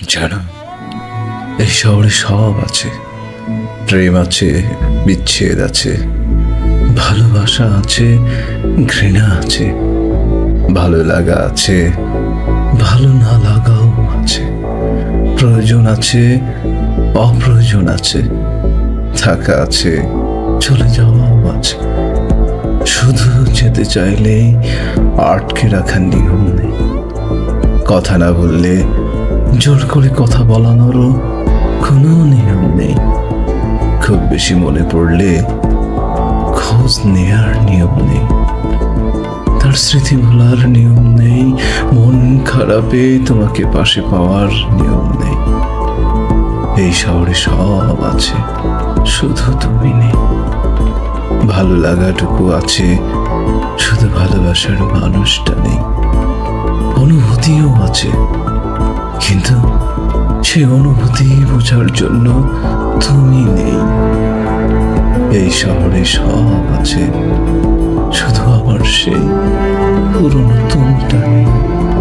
জানো, এই শহরে সব আছে। প্রেম আছে, বিচ্ছেদ আছে, ভালোবাসা আছে, ঘৃণা আছে, ভালো লাগা আছে, ভালো না লাগাও আছে, প্রয়োজন আছে, অপ্রয়োজন আছে, থাকা আছে, চলে যাওয়াও আছে। শুধু যেতে চাইলেই আটকে রাখার নিয়ম নেই। কথা না বললে জোর করে কথা বলানোরও কোনো নিয়ম নেই। খুব বেশি মনে পড়লে খোঁজ নেয়ার নিয়ম নেই। তার স্মৃতি ভোলার নিয়ম নেই। মন খারাপে তোমাকে পাশে পাওয়ার নিয়ম নেই। এই শহরে সব আছে, শুধু তুমি নেই। ভালো লাগাটুকু আছে, শুধু ভালোবাসার মানুষটা নেই। অনুভূতিও আছে, কিন্তু সে অনুভূতি বোঝার জন্য তুমি নেই। এই শহরে সব আছে, শুধু আমার সেই